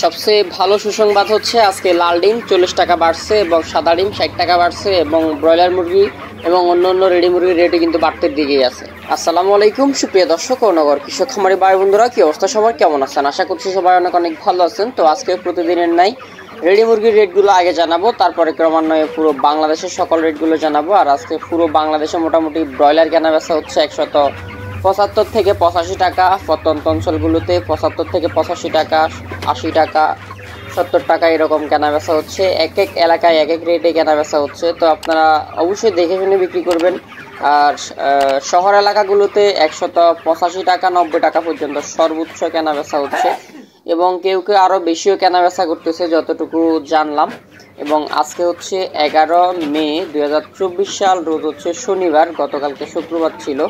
সবচেয়ে ভালো সুসংবাদ হচ্ছে আজকে লাল ডিম 40 টাকা বাড়ছে এবং সাদা ডিম 60 টাকা বাড়ছে এবং ব্রয়লার মুরগি এবং অন্যান্য রেডি মুরগির রেটে কিন্তু বাড়তির দিকেই আছে। আসসালামু আলাইকুম সুপ্রিয় দর্শক ও নগর কৃষক খামারি ভাই বন্ধুরা, কি অবস্থা সবার, কেমন আছেন? আশা করছি সবাই অনেক অনেক ভালো আছেন। তো আজকে প্রতিদিনের নাই রেডি মুরগির রেটগুলো আগে জানাবো, তারপরে ক্রমান্বয়ে পুরো বাংলাদেশের সকল রেটগুলো জানাবো। আর আজকে পুরো বাংলাদেশে মোটামুটি ব্রয়লার কেনা বেচা হচ্ছে 175 থেকে 85 টাকা, প্রত্যন্ত অঞ্চলগুলোতে 75 থেকে 85 টাকা, 80 টাকা, 70 টাকা এরকম কেনা বেচা হচ্ছে। এক এক এলাকায় এক এক রেটে কেনা বেচা হচ্ছে। তো আপনারা অবশ্যই দেখে শুনে বিক্রি করবেন। আর শহর এলাকাগুলোতে 185 টাকা 90 টাকা পর্যন্ত সর্বোচ্চ কেনা বেচা হচ্ছে এবং কেউ কেউ আরও বেশিও কেনা বেচা করতেছে যতটুকু জানলাম। এবং আজকে হচ্ছে 11 মে 2024 সাল, রোজ হচ্ছে শনিবার, গতকালকে শুক্রবার ছিল।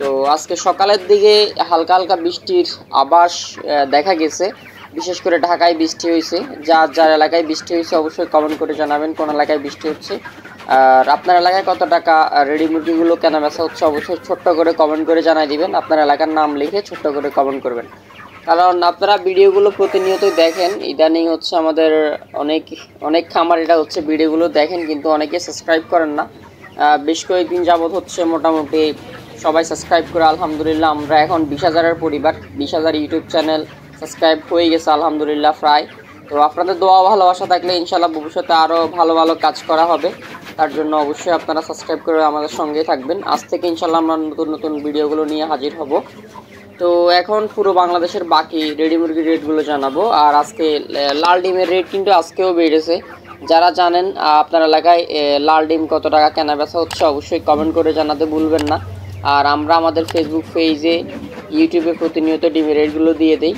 তো আজকে সকালের দিকে হালকা হালকা বৃষ্টির আভাস দেখা গেছে, বিশেষ করে ঢাকায় বৃষ্টি হয়েছে। যার এলাকায় বৃষ্টি হয়েছে অবশ্যই কমেন্ট করে জানাবেন কোন এলাকায় বৃষ্টি হচ্ছে। আর আপনার এলাকায় কত টাকা রেডি মুরগিগুলো কেনা বেচা হচ্ছে অবশ্যই ছোট্ট করে কমেন্ট করে জানাই দিবেন। আপনার এলাকার নাম লিখে ছোট্ট করে কমেন্ট করবেন, কারণ আপনারা ভিডিওগুলো প্রতিনিয়তই দেখেন। ইদানিং হচ্ছে আমাদের অনেক খামারিরা হচ্ছে ভিডিওগুলো দেখেন কিন্তু অনেকে সাবস্ক্রাইব করেন না। বেশ কয়েকদিন যাবৎ হচ্ছে মোটামুটি সবাই সাবস্ক্রাইব করে আলহামদুলিল্লাহ আমরা এখন 20,000-এর পরিবার, 20,000 ইউটিউব চ্যানেল সাবস্ক্রাইব হয়ে গেছে আলহামদুলিল্লাহ প্রায়। তো আপনাদের দোয়া ভালোবাসা থাকলে ইনশাআল্লাহ ভবিষ্যতে আরও ভালো ভালো কাজ করা হবে। তার জন্য অবশ্যই আপনারা সাবস্ক্রাইব করে আমাদের সঙ্গে থাকবেন। আজ থেকে ইনশাআল্লাহ আমরা নতুন নতুন ভিডিওগুলো নিয়ে হাজির হব। তো এখন পুরো বাংলাদেশের বাকি রেডি মুরগির রেটগুলো জানাবো। আর আজকে লাল ডিমের রেট কিন্তু আজকেও বেড়েছে। যারা জানেন আপনার এলাকায় লাল ডিম কত টাকা কেনা বেচা হচ্ছে অবশ্যই কমেন্ট করে জানাতে ভুলবেন না। আর আমরা আমাদের ফেসবুক পেজে, ইউটিউবে প্রতিনিয়ত ডিমের রেটগুলো দিয়ে দিই।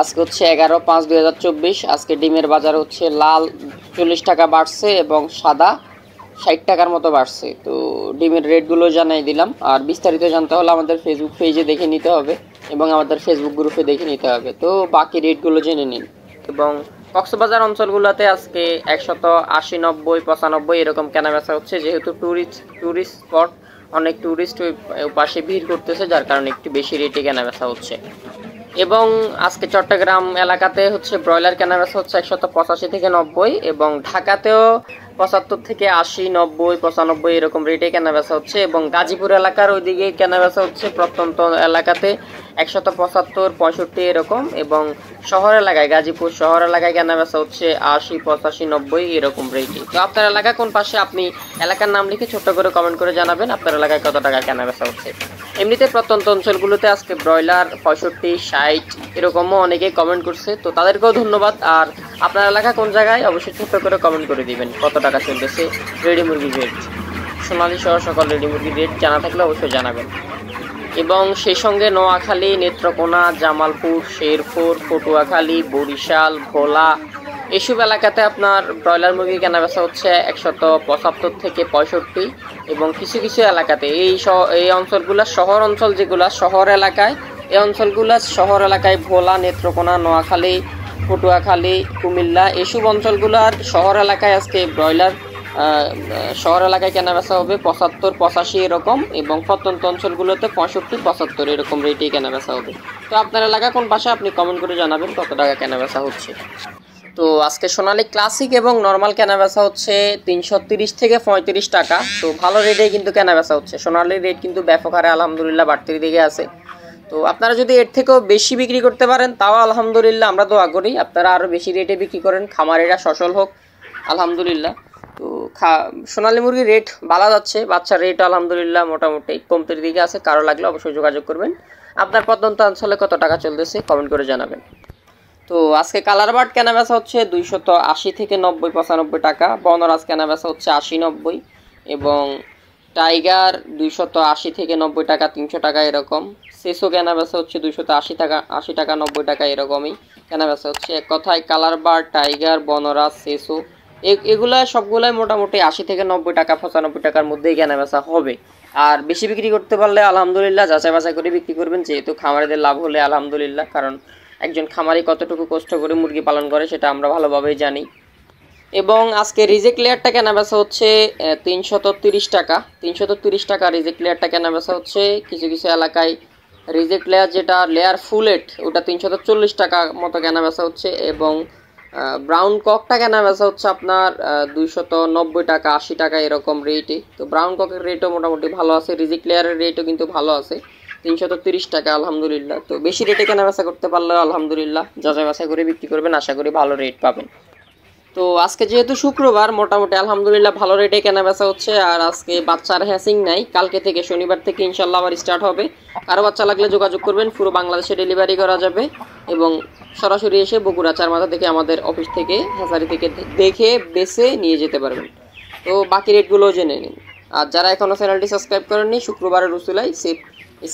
আজকে হচ্ছে 11/5/2024। আজকে ডিমের বাজার হচ্ছে লাল 40 টাকা বাড়ছে এবং সাদা 60 টাকার মতো বাড়ছে। তো ডিমের রেটগুলো জানাই দিলাম। আর বিস্তারিত জানতে হলে আমাদের ফেসবুক পেজে দেখে নিতে হবে এবং আমাদের ফেসবুক গ্রুপে দেখে নিতে হবে। তো বাকি রেটগুলো জেনে নিন। এবং কক্সবাজার অঞ্চলগুলোতে আজকে 180, 90, 95 এরকম কেনাবেচা হচ্ছে, যেহেতু ট্যুরিস্ট স্পট, অনেক ট্যুরিস্ট ওই পাশে ভিড় করতেছে, যার কারণে একটু বেশি রেটে কেনাবেচা হচ্ছে। এবং আজকে চট্টগ্রাম এলাকাতে হচ্ছে ব্রয়লার কেনাবেচা হচ্ছে 185 থেকে 90 এবং ঢাকাতেও 75 থেকে 80, 90, 95 এরকম রেটে কেনাবেচা হচ্ছে। এবং গাজীপুর এলাকার ওইদিকে কেনাবেচা হচ্ছে প্রত্যন্ত এলাকাতে 175, 65 এরকম। এবং শহর এলাকায়, গাজীপুর শহর এলাকায় কেনাবেচা হচ্ছে 80, 85, 90 এরকম রেটে। তো আপনার এলাকা কোন পাশে, আপনি এলাকার নাম লিখে ছোট্ট করে কমেন্ট করে জানাবেন আপনার এলাকায় কত টাকা কেনাবেচা হচ্ছে। এমনিতে প্রত্যন্ত অঞ্চলগুলোতে আজকে ব্রয়লার 65, 60 এরকমও অনেকেই কমেন্ট করছে, তো তাদেরকেও ধন্যবাদ। আর আপনার এলাকা কোন জায়গায় অবশ্যই ছোট্ট করে কমেন্ট করে দিবেন কত টাকা চলতেছে রেডি মুরগির রেট। সোনালী সহ সকল রেডি মুরগির রেট জানা থাকলে অবশ্যই জানাবেন। এবং সেই সঙ্গে নোয়াখালী, নেত্রকোনা, জামালপুর, শেরপুর, পটুয়াখালী, বরিশাল, ভোলা এসব এলাকাতে আপনার ব্রয়লার মুরগি কেনাবেচা হচ্ছে 175 থেকে 65। এবং কিছু কিছু এলাকাতে এই অঞ্চলগুলো শহর অঞ্চল, যেগুলো শহর এলাকায়, এই অঞ্চলগুলো শহর এলাকায় ভোলা, নেত্রকোনা, নোয়াখালী, পটুয়াখালী, কুমিল্লা এসব অঞ্চলগুলোর শহর এলাকায় আজকে ব্রয়লার শহর এলাকায় কেনাবেচা হবে 75, 85 এরকম। এবং প্রত্যন্ত অঞ্চলগুলোতে 65, 75 এরকম রেটেই কেনাবেচা হবে। তো আপনার এলাকা কোন পাশে আপনি কমেন্ট করে জানাবেন কত টাকা কেনাবেচা হচ্ছে। তো আজকে সোনালী ক্লাসিক এবং নর্মাল কেনাবেচা হচ্ছে 330 থেকে 35 টাকা। তো ভালো রেটেই কিন্তু কেনাবেচা হচ্ছে। সোনালীর রেট কিন্তু ব্যাপক হারে আলহামদুলিল্লাহ বাড়তির দিকে আছে। তো আপনারা যদি এর থেকেও বেশি বিক্রি করতে পারেন তাও আলহামদুলিল্লাহ, আমরা দোয়া করি আপনারা আরও বেশি রেটে বিক্রি করেন, খামারেরা সচল হোক আলহামদুলিল্লাহ। তো সোনালী মুরগির রেট বাড়া যাচ্ছে, বাচ্চার রেট আলহামদুলিল্লাহ মোটামুটি কমতির দিকে আছে। কারো লাগলে অবশ্যই যোগাযোগ করবেন। আপনার প্রত্যন্ত অঞ্চলে কত টাকা চলতেছে কমেন্ট করে জানাবেন। তো আজকে কালার বার্ড কেনাবেচা হচ্ছে 280 থেকে 90, 95 টাকা। বনরাজ কেনাবেচা হচ্ছে 80, 90 এবং টাইগার 280 থেকে 90 টাকা, 300 টাকা এরকম। সেসো কেনাবেচা হচ্ছে 280 টাকা, 80 টাকা, 90 টাকা এরকমই কেনাবেচা হচ্ছে। এক কথায় কালার বার্ড, টাইগার, বনরাজ, সেসো এগুলা সবগুলাই মোটামুটি 80 থেকে 90 টাকা, 95 টাকার মধ্যেই কেনাবেচা হবে। আর বেশি বিক্রি করতে পারলে আলহামদুলিল্লাহ যাচাই বাছাই করে বিক্রি করবেন, যেহেতু খামারিদের লাভ হলে আলহামদুলিল্লাহ। কারণ একজন খামারি কতটুকু কষ্ট করে মুরগি পালন করে সেটা আমরা ভালোভাবেই জানি। এবং আজকে রিজেক্ট লেয়ারটা কেনাবেচা হচ্ছে 330 টাকা, 330 টাকা রিজেক্ট লেয়ারটা কেনাবেচা হচ্ছে। কিছু কিছু এলাকায় রিজেক্ট লেয়ার যেটা লেয়ার ফুলেট ওটা 340 টাকা মতো কেনা বেচা হচ্ছে, এবং ব্রাউন ককটা কেনা বেচা হচ্ছে আপনার 290 টাকা 80 টাকা এরকম রেটে। তো ব্রাউন ককের রেটও মোটামুটি ভালো আছে, রিজেক্ট লেয়ারের রেটও কিন্তু ভালো আছে 330 টাকা আলহামদুলিল্লাহ। তো বেশি রেটে কেনা বেচা করতে পারলে আলহামদুলিল্লাহ, যাচাই বাছাই করে বিক্রি করবেন, আশা করি ভালো রেট পাবেন। তো আজকে যেহেতু শুক্রবার মোটামুটি আলহামদুলিল্লাহ ভালো রেটে কেনা বেচা হচ্ছে। আর আজকে বাচ্চার হ্যাসিং নাই, কালকে থেকে শনিবার থেকে ইনশাল্লাহ আবার স্টার্ট হবে। কারো বাচ্চা লাগলে যোগাযোগ করবেন, পুরো বাংলাদেশে ডেলিভারি করা যাবে এবং সরাসরি এসে বগুড়া চারমাথা থেকে আমাদের অফিস থেকে হ্যাচারি থেকে দেখে বেছে নিয়ে যেতে পারবেন। তো বাকি রেটগুলো জেনে নিন। আর যারা এখনও চ্যানেলটি সাবস্ক্রাইব করেননি শুক্রবারের রসুলাই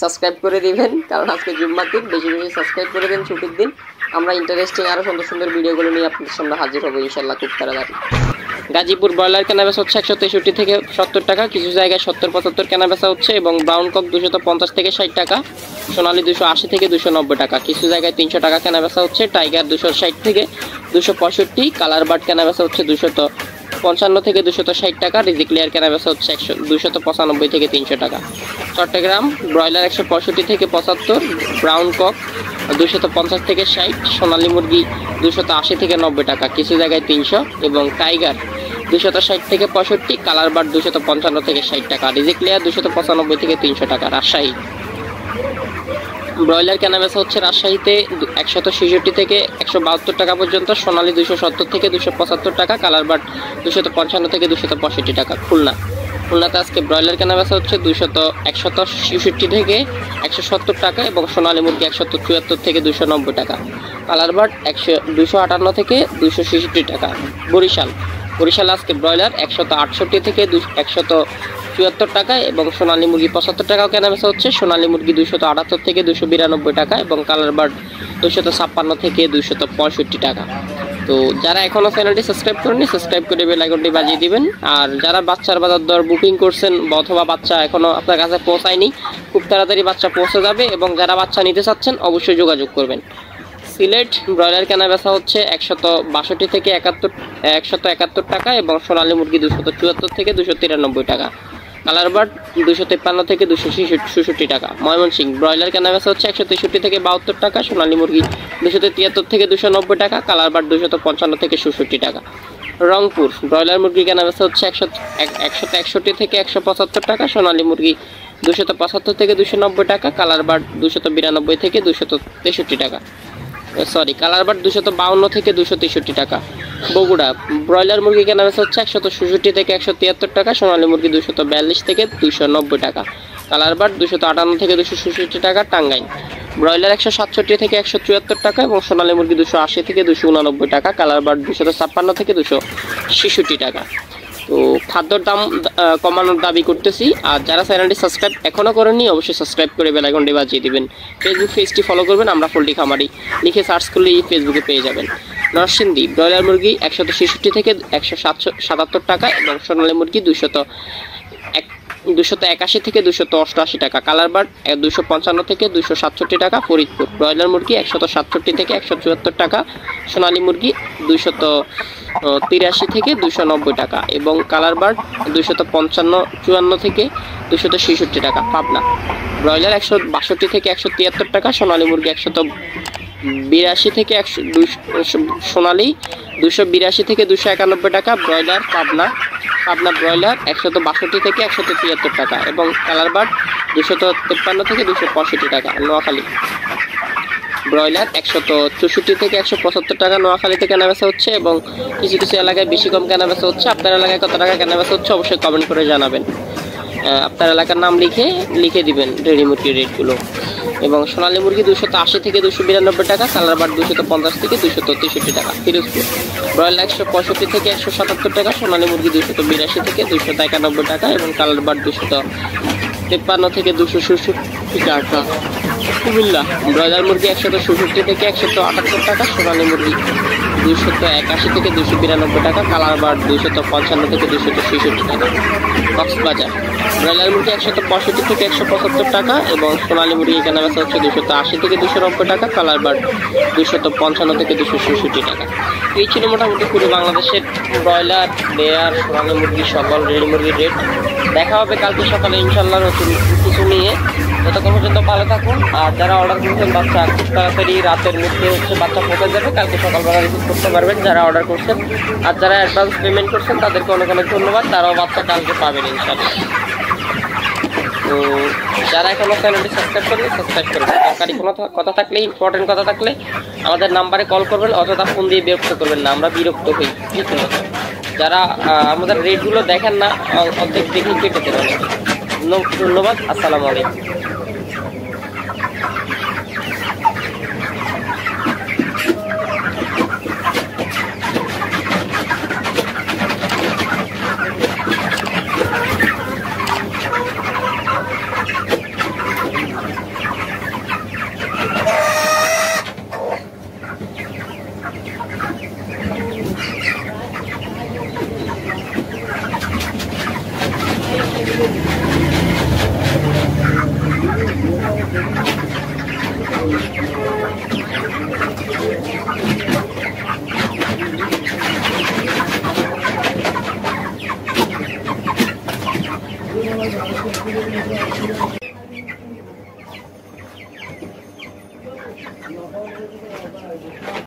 সাবস্ক্রাইব করে দিবেন, কারণ আজকে জুম্মার দিন, বেশি বেশি সাবস্ক্রাইব করে দিন ছুটির দিন। আমরা ইন্টারেস্টিং আরও সুন্দর সুন্দর ভিডিওগুলো নিয়ে আপনাদের সামনে হাজির হবো ইনশাল্লাহ খুব তাড়াতাড়ি। গাজীপুর ব্রয়লার কেনাবেচা হচ্ছে 163 থেকে 70 টাকা, কিছু জায়গায় 70-75 কেনাবেচা হচ্ছে, এবং ব্রাউন কক 250 থেকে 60 টাকা, সোনালি 280 থেকে 290 টাকা, কিছু জায়গায় 300 টাকা কেনাবেচা হচ্ছে, টাইগার 260 থেকে 265, কালার বার্ড কেনাবেচা হচ্ছে 255 থেকে 260 টাকা, রিজিক লেয়ার কেনাবেচা হচ্ছে 295 থেকে 300 টাকা। চট্টগ্রাম ব্রয়লার 165 থেকে 75, ব্রাউন কক 250 থেকে 60, সোনালী মুরগি 280 থেকে 90 টাকা, কিছু জায়গায় 300, এবং টাইগার 260 থেকে 65, কালার বার্ড 255 থেকে 60 টাকা, রিজিক লেয়ার 295 থেকে 300 টাকা। রাজশাহী ব্রয়লার কেনাবেচা হচ্ছে রাজশাহীতে 166 থেকে 172 টাকা পর্যন্ত, সোনালী 270 থেকে 275 টাকা, কালার বার্ড 255 থেকে 265 টাকা। খুলনাতে আজকে ব্রয়লার কেনাবেচা হচ্ছে 167 থেকে 170 টাকা, এবং সোনালী মুরগি 174 থেকে 290 টাকা, কালার বার্ড 258 থেকে 266 টাকা। বরিশাল আজকে ব্রয়লার 168 থেকে 174 টাকা, এবং সোনালী মুরগি 75 টাকাও কেনাবেচা হচ্ছে, সোনালী মুরগি 278 থেকে 292 টাকা, এবং কালার বার্ড 256 থেকে 265 টাকা। তো যারা এখনও চ্যানেলটি সাবস্ক্রাইব করেননি সাবস্ক্রাইব করে বেল আইকনটি বাজিয়ে দিবেন। আর যারা বাচ্চার বাজার দর বুকিং করছেন অথবা বাচ্চা এখনও আপনার কাছে পৌঁছায়নি, খুব তাড়াতাড়ি বাচ্চা পৌঁছে যাবে, এবং যারা বাচ্চা নিতে চাচ্ছেন অবশ্যই যোগাযোগ করবেন। সিলেট ব্রয়লার কেনাবেচা হচ্ছে 162 থেকে 171 টাকা, এবং সোনালী মুরগি 274 থেকে 293 টাকা, কালার বার্ড 253 থেকে 266 টাকা। ময়মনসিংহ ব্রয়লার কেনাবেচা হচ্ছে 163 থেকে 72 টাকা, সোনালী মুরগি 273 থেকে 290 টাকা, কালার বার্ড 255 থেকে 67 টাকা। রংপুর ব্রয়লার মুরগি কেনাবেচা হচ্ছে 161 থেকে 175 টাকা, সোনালী মুরগি 275 থেকে 290 টাকা, কালার বার্ড 292 থেকে 263 টাকা। কালার বার্ড 252 থেকে 263 টাকা। বগুড়া ব্রয়লার মুরগি কেনাবেচা হচ্ছে 166 থেকে 173 টাকা, সোনালী মুরগি 242 থেকে 290 টাকা, কালার বার্ড 258 থেকে 266 টাকা। টাঙ্গাইল ব্রয়লার 167 থেকে 174 টাকা, এবং সোনালী মুরগি 280 থেকে 289 টাকা, কালার বার্ড 256 থেকে 266 টাকা। তো খাদ্যর দাম কমানোর দাবি করতেছি। আর যারা চ্যানেলটি সাবস্ক্রাইব এখনও করেননি অবশ্যই সাবস্ক্রাইব করে বেল আইকনটি বাজিয়ে দিবেন। ফেসবুক পেজটি ফলো করবেন, আমরা পোল্ট্রি খামারি লিখে সার্চ করলেই ফেসবুকে পেয়ে যাবেন। নরসিংদী ব্রয়লার মুরগি 166 থেকে 177 টাকা, এবং সোনালী মুরগি 281 থেকে 288 টাকা, কালার বার্ড 255 থেকে 267 টাকা। ফরিদপুর ব্রয়লার মুরগি 167 থেকে 174 টাকা, সোনালী মুরগি 283 থেকে 290 টাকা, এবং কালার বার্ড 254 থেকে 266 টাকা। পাবনা ব্রয়লার 162 থেকে 173 টাকা, সোনালী মুরগি 182 থেকে 282 থেকে 291 টাকা। ব্রয়লার পাবনা ব্রয়লার 162 থেকে 173 টাকা, এবং কালার বার্ড 253 থেকে 265 টাকা। নোয়াখালী ব্রয়লার 164 থেকে 175 টাকা নোয়াখালীতে কেনাবেচা হচ্ছে, এবং কিছু কিছু এলাকায় বেশি কম কেনাবেচা হচ্ছে। আপনার এলাকায় কত টাকা কেনাবেচা হচ্ছে অবশ্যই কমেন্ট করে জানাবেন। আপনার এলাকার নাম লিখে দিবেন রেডি মুরগির রেটগুলো। এবং সোনালী মুরগি 280 থেকে 292 টাকা, কালার বার্ড 250 থেকে 263 টাকা। ফিরোজপুর ব্রয়লার 165 থেকে 177 টাকা, সোনালী মুরগি 282 থেকে 291 টাকা, এবং কালার বার্ড 253 থেকে 266 টাকা। কুমিল্লা ব্রয়লার মুরগি 166 থেকে 178 টাকা, সোনালী মুরগি 281 থেকে 292 টাকা, কালার বার্ড 255 থেকে 266 টাকা। কক্সবাজার ব্রয়লার মুরগি 165 থেকে 175 টাকা, এবং সোনালী মুরগি কেনাবেচা হচ্ছে 280 থেকে 290 টাকা, কালার বার্ড 255 থেকে 266 টাকা। এই ছিল মোটামুটি পুরো বাংলাদেশের ব্রয়লার, লেয়ার, সোনালী মুরগি সকল রেডি মুরগির রেট। দেখা হবে কালকে সকালে ইনশাল্লাহ নতুন কিছু নিয়ে। ততক্ষণ পর্যন্ত ভালো থাকুন। আর যারা অর্ডার করছেন বাচ্চা খুব তাড়াতাড়ি রাতের মধ্যে বাচ্চা পৌঁছে যাবে, কালকে সকালবেলা রিসিভ করতে পারবেন যারা অর্ডার করছেন। আর যারা অ্যাডভান্স পেমেন্ট করছেন তাদেরকে অনেক অনেক ধন্যবাদ, তারাও বাচ্চা কালকে পাবেন ইনশাআল্লাহ। তো যারা এখনো চ্যানেলটি সাবস্ক্রাইব করেন সাবস্ক্রাইব করবেন। দরকারি কোনো কথা থাকলে, ইম্পর্টেন্ট কথা থাকলে আমাদের নাম্বারে কল করবেন, অযথা ফোন দিয়ে বিরক্ত করবেন না, আমরা বিরক্ত হই। ঠিক আছে, যারা আমাদের রেটগুলো দেখেন না অর্ধেক দেখে কেটে দেবেন। ধন্যবাদ, আসসালামু আলাইকুম।